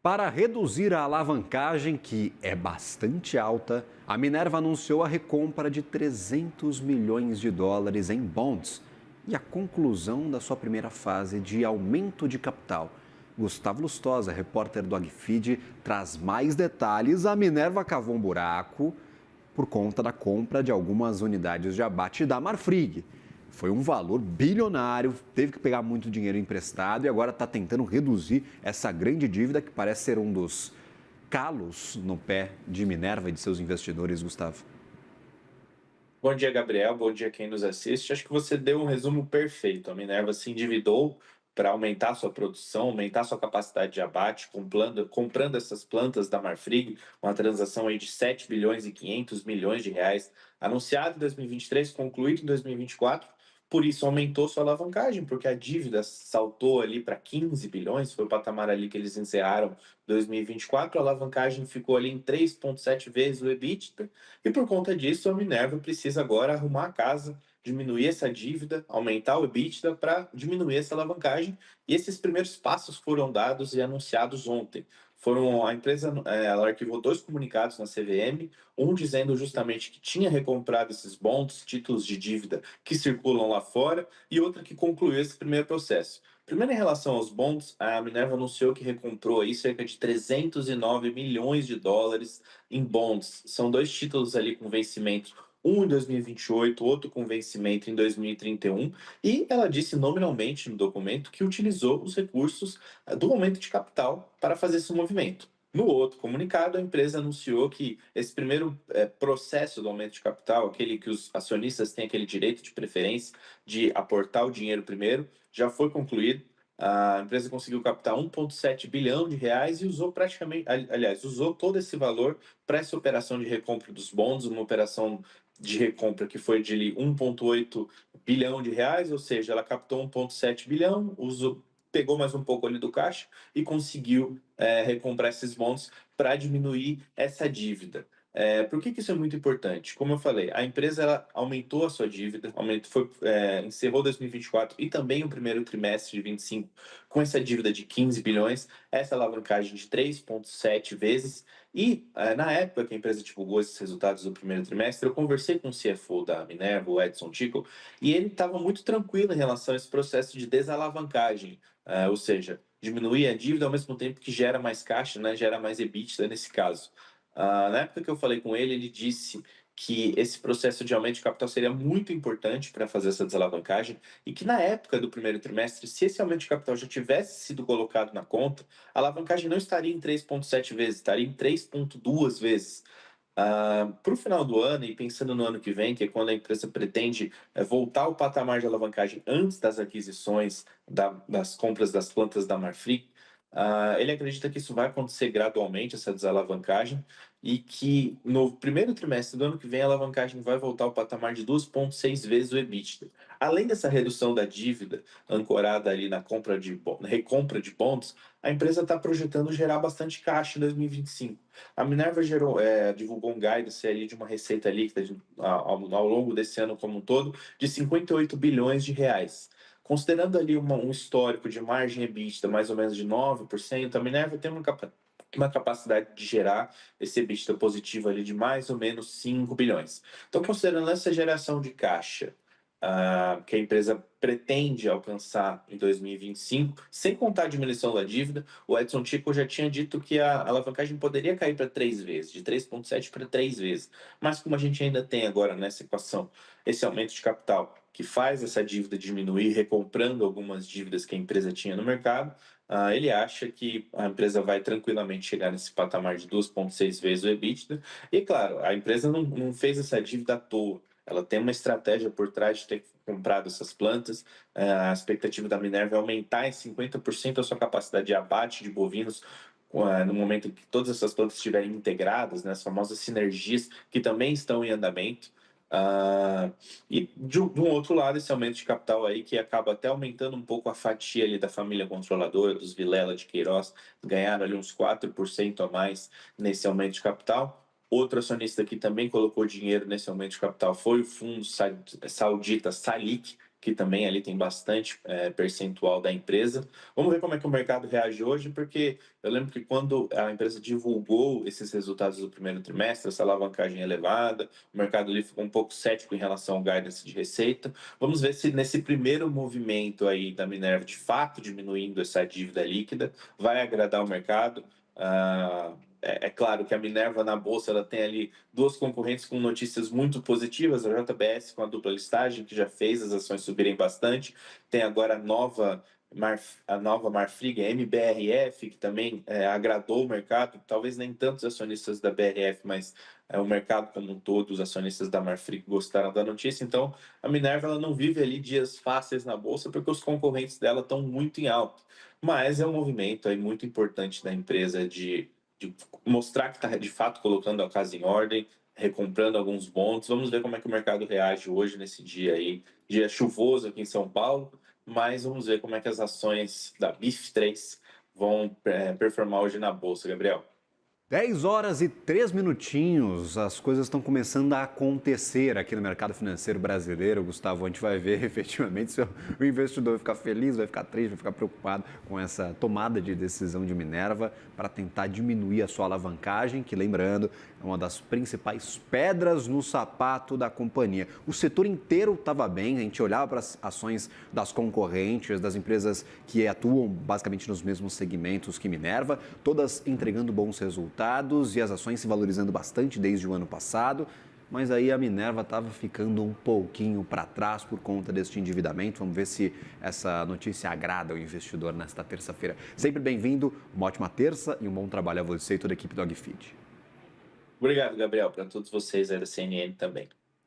Para reduzir a alavancagem, que é bastante alta, a Minerva anunciou a recompra de 300 milhões de dólares em bonds e a conclusão da sua primeira fase de aumento de capital. Gustavo Lustosa, repórter do AgFeed, traz mais detalhes. A Minerva cavou um buraco por conta da compra de algumas unidades de abate da Marfrig. Foi um valor bilionário, teve que pegar muito dinheiro emprestado e agora está tentando reduzir essa grande dívida que parece ser um dos calos no pé de Minerva e de seus investidores, Gustavo. Bom dia, Gabriel. Bom dia quem nos assiste. Acho que você deu um resumo perfeito. A Minerva se endividou para aumentar sua produção, aumentar sua capacidade de abate, comprando essas plantas da Marfrig, uma transação aí de 7 bilhões e 500 milhões de reais, anunciado em 2023, concluído em 2024. Por isso aumentou sua alavancagem, porque a dívida saltou ali para 15 bilhões, foi o patamar ali que eles encerraram 2024, a alavancagem ficou ali em 3,7 vezes o EBITDA, e por conta disso, a Minerva precisa agora arrumar a casa, diminuir essa dívida, aumentar o EBITDA para diminuir essa alavancagem. E esses primeiros passos foram dados e anunciados ontem. A empresa ela arquivou dois comunicados na CVM, um dizendo justamente que tinha recomprado esses bons títulos de dívida que circulam lá fora, e outro que concluiu esse primeiro processo. Primeiro, em relação aos bonds, a Minerva anunciou que recomprou aí cerca de 309 milhões de dólares em bonds. São dois títulos ali com vencimento, um em 2028, outro com vencimento em 2031, e ela disse nominalmente no documento que utilizou os recursos do aumento de capital para fazer esse movimento. No outro comunicado, a empresa anunciou que esse primeiro processo do aumento de capital, aquele que os acionistas têm aquele direito de preferência de aportar o dinheiro primeiro, já foi concluído. A empresa conseguiu captar 1,7 bilhão de reais e usou praticamente, aliás, usou todo esse valor para essa operação de recompra dos bonds, uma operação de recompra que foi de 1,8 bilhão de reais, ou seja, ela captou 1,7 bilhão, usou, pegou mais um pouco ali do caixa e conseguiu recomprar esses bonds para diminuir essa dívida. Por que isso é muito importante? Como eu falei, a empresa ela aumentou a sua dívida, encerrou 2024 e também o primeiro trimestre de 25 com essa dívida de 15 bilhões, essa alavancagem de 3,7 vezes. E na época que a empresa divulgou esses resultados do primeiro trimestre, eu conversei com o CFO da Minerva, o Edson Tico, e ele estava muito tranquilo em relação a esse processo de desalavancagem, ou seja, diminuir a dívida ao mesmo tempo que gera mais caixa, né, gera mais EBITDA nesse caso. Na época que eu falei com ele, ele disse que esse processo de aumento de capital seria muito importante para fazer essa desalavancagem e que na época do primeiro trimestre, se esse aumento de capital já tivesse sido colocado na conta, a alavancagem não estaria em 3,7 vezes, estaria em 3,2 vezes. Para o final do ano e pensando no ano que vem, que é quando a empresa pretende voltar ao patamar de alavancagem antes das aquisições das compras das plantas da Marfrig, ele acredita que isso vai acontecer gradualmente, essa desalavancagem, e que no primeiro trimestre do ano que vem a alavancagem vai voltar ao patamar de 2,6 vezes o EBITDA. Além dessa redução da dívida ancorada ali na recompra de bonds, a empresa está projetando gerar bastante caixa em 2025. A Minerva divulgou um guidance ali de uma receita líquida ao longo desse ano como um todo de 58 bilhões de reais. Considerando ali um histórico de margem EBITDA mais ou menos de 9%, a Minerva tem uma capacidade de gerar esse EBITDA positivo ali de mais ou menos 5 bilhões. Então, considerando essa geração de caixa que a empresa pretende alcançar em 2025, sem contar a diminuição da dívida, o Edson Tico já tinha dito que a alavancagem poderia cair para 3 vezes, de 3,7 para 3 vezes. Mas como a gente ainda tem agora nessa equação esse aumento de capital que faz essa dívida diminuir, recomprando algumas dívidas que a empresa tinha no mercado, ele acha que a empresa vai tranquilamente chegar nesse patamar de 2,6 vezes o EBITDA. E claro, a empresa não fez essa dívida à toa. Ela tem uma estratégia por trás de ter comprado essas plantas. A expectativa da Minerva é aumentar em 50% a sua capacidade de abate de bovinos no momento que todas essas plantas estiverem integradas, né, as famosas sinergias que também estão em andamento. De um outro lado, esse aumento de capital aí que acaba até aumentando um pouco a fatia ali da família controladora, dos Vilela de Queiroz, ganharam ali uns 4% a mais nesse aumento de capital. Outro acionista que também colocou dinheiro nesse aumento de capital foi o fundo saudita Salik, que também ali tem bastante percentual da empresa. Vamos ver como é que o mercado reage hoje, porque eu lembro que quando a empresa divulgou esses resultados do primeiro trimestre, essa alavancagem elevada, o mercado ali ficou um pouco cético em relação ao guidance de receita. Vamos ver se nesse primeiro movimento aí da Minerva, de fato diminuindo essa dívida líquida, vai agradar o mercado. É claro que a Minerva na bolsa ela tem ali duas concorrentes com notícias muito positivas, a JBS com a dupla listagem, que já fez as ações subirem bastante, tem agora a nova Marfrig, a MBRF, que também agradou o mercado, talvez nem tantos acionistas da BRF, mas o mercado como um todo, os acionistas da Marfrig gostaram da notícia. Então, a Minerva ela não vive ali dias fáceis na bolsa, porque os concorrentes dela estão muito em alta. Mas é um movimento aí muito importante da empresa de mostrar que está de fato colocando a casa em ordem, recomprando alguns bons. Vamos ver como é que o mercado reage hoje nesse dia aí, dia chuvoso aqui em São Paulo, mas vamos ver como é que as ações da BIF3 vão performar hoje na bolsa, Gabriel. 10 horas e 3 minutinhos, as coisas estão começando a acontecer aqui no mercado financeiro brasileiro, Gustavo. A gente vai ver efetivamente se o investidor vai ficar feliz, vai ficar triste, vai ficar preocupado com essa tomada de decisão de Minerva para tentar diminuir a sua alavancagem, que, lembrando, é uma das principais pedras no sapato da companhia. O setor inteiro estava bem, a gente olhava para as ações das concorrentes, das empresas que atuam basicamente nos mesmos segmentos que Minerva, todas entregando bons resultados e as ações se valorizando bastante desde o ano passado, mas aí a Minerva estava ficando um pouquinho para trás por conta deste endividamento. Vamos ver se essa notícia agrada o investidor nesta terça-feira. Sempre bem-vindo, uma ótima terça e um bom trabalho a você e toda a equipe do AgFeed. Obrigado, Gabriel, para todos vocês aí da CNN também.